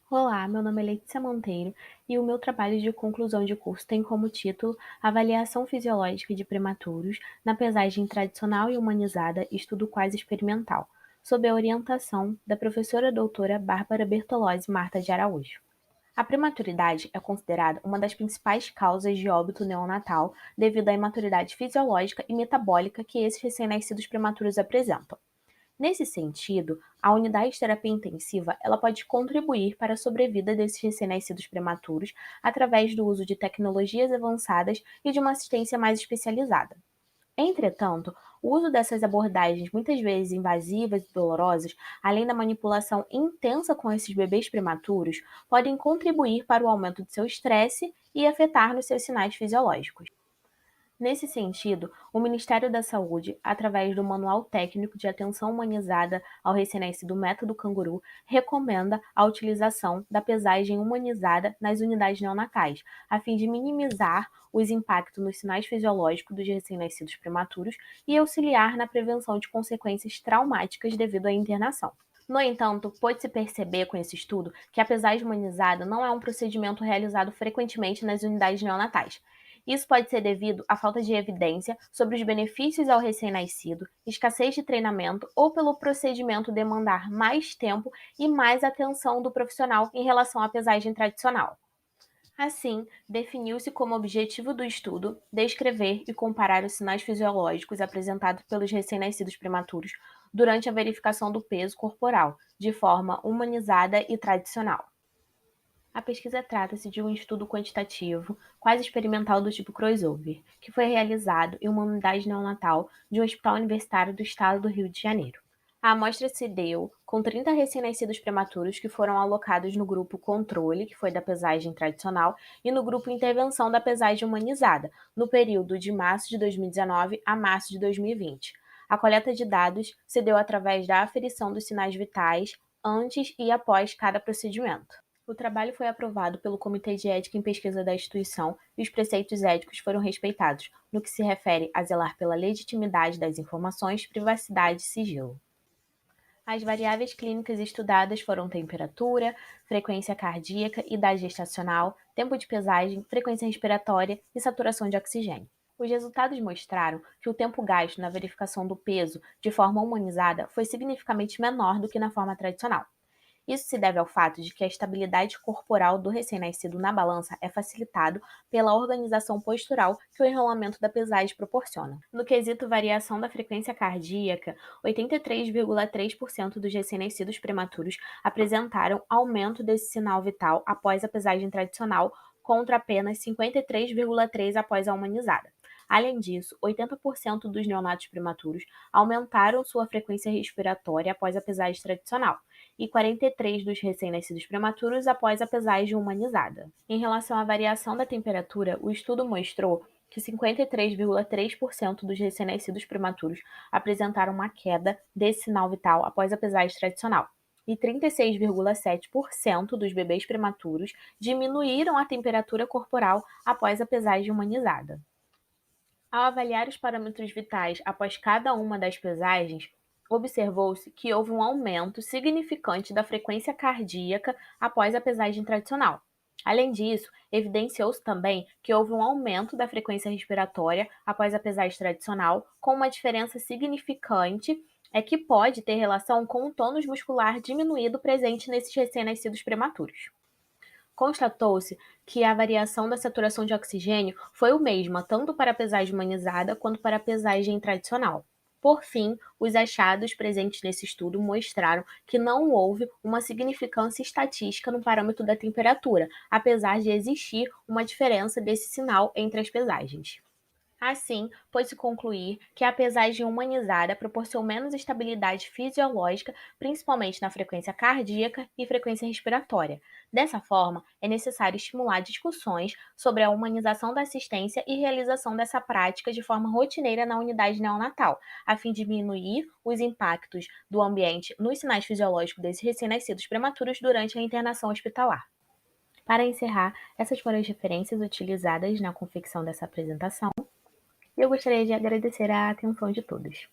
Olá, meu nome é Letícia Monteiro e o meu trabalho de conclusão de curso tem como título Avaliação Fisiológica de Prematuros na Pesagem Tradicional e Humanizada, Estudo Quase Experimental, sob a orientação da professora doutora Bárbara Bertolozzi Marta de Araújo. A prematuridade é considerada uma das principais causas de óbito neonatal devido à imaturidade fisiológica e metabólica que esses recém-nascidos prematuros apresentam. Nesse sentido, a unidade de terapia intensiva ela pode contribuir para a sobrevida desses recém-nascidos prematuros através do uso de tecnologias avançadas e de uma assistência mais especializada. Entretanto, o uso dessas abordagens, muitas vezes invasivas e dolorosas, além da manipulação intensa com esses bebês prematuros, podem contribuir para o aumento de seu estresse e afetar nos seus sinais fisiológicos. Nesse sentido, o Ministério da Saúde, através do Manual Técnico de Atenção Humanizada ao Recém-Nascido Método Canguru, recomenda a utilização da pesagem humanizada nas unidades neonatais, a fim de minimizar os impactos nos sinais fisiológicos dos recém-nascidos prematuros e auxiliar na prevenção de consequências traumáticas devido à internação. No entanto, pôde-se perceber com esse estudo que a pesagem humanizada não é um procedimento realizado frequentemente nas unidades neonatais. Isso pode ser devido à falta de evidência sobre os benefícios ao recém-nascido, escassez de treinamento ou pelo procedimento demandar mais tempo e mais atenção do profissional em relação à pesagem tradicional. Assim, definiu-se como objetivo do estudo descrever e comparar os sinais fisiológicos apresentados pelos recém-nascidos prematuros durante a verificação do peso corporal, de forma humanizada e tradicional. A pesquisa trata-se de um estudo quantitativo, quase experimental do tipo crossover, que foi realizado em uma unidade neonatal de um hospital universitário do estado do Rio de Janeiro. A amostra se deu com 30 recém-nascidos prematuros que foram alocados no grupo controle, que foi da pesagem tradicional, e no grupo intervenção da pesagem humanizada, no período de março de 2019 a março de 2020. A coleta de dados se deu através da aferição dos sinais vitais antes e após cada procedimento. O trabalho foi aprovado pelo Comitê de Ética em Pesquisa da instituição e os preceitos éticos foram respeitados, no que se refere a zelar pela legitimidade das informações, privacidade e sigilo. As variáveis clínicas estudadas foram temperatura, frequência cardíaca, idade gestacional, tempo de pesagem, frequência respiratória e saturação de oxigênio. Os resultados mostraram que o tempo gasto na verificação do peso de forma humanizada foi significativamente menor do que na forma tradicional. Isso se deve ao fato de que a estabilidade corporal do recém-nascido na balança é facilitado pela organização postural que o enrolamento da pesagem proporciona. No quesito variação da frequência cardíaca, 83,3% dos recém-nascidos prematuros apresentaram aumento desse sinal vital após a pesagem tradicional, contra apenas 53,3% após a humanizada. Além disso, 80% dos neonatos prematuros aumentaram sua frequência respiratória após a pesagem tradicional e 43 dos recém-nascidos prematuros após a pesagem humanizada. Em relação à variação da temperatura, o estudo mostrou que 53,3% dos recém-nascidos prematuros apresentaram uma queda desse sinal vital após a pesagem tradicional, e 36,7% dos bebês prematuros diminuíram a temperatura corporal após a pesagem humanizada. Ao avaliar os parâmetros vitais após cada uma das pesagens, observou-se que houve um aumento significante da frequência cardíaca após a pesagem tradicional. Além disso, evidenciou-se também que houve um aumento da frequência respiratória após a pesagem tradicional, com uma diferença significante que pode ter relação com o tônus muscular diminuído presente nesses recém-nascidos prematuros. Constatou-se que a variação da saturação de oxigênio foi o mesma tanto para a pesagem humanizada quanto para a pesagem tradicional. Por fim, os achados presentes nesse estudo mostraram que não houve uma significância estatística no parâmetro da temperatura, apesar de existir uma diferença desse sinal entre as pesagens. Assim, pôde-se concluir que a pesagem humanizada proporciona menos estabilidade fisiológica, principalmente na frequência cardíaca e frequência respiratória. Dessa forma, é necessário estimular discussões sobre a humanização da assistência e realização dessa prática de forma rotineira na unidade neonatal, a fim de diminuir os impactos do ambiente nos sinais fisiológicos desses recém-nascidos prematuros durante a internação hospitalar. Para encerrar, essas foram as referências utilizadas na confecção dessa apresentação. Eu gostaria de agradecer a atenção de todos.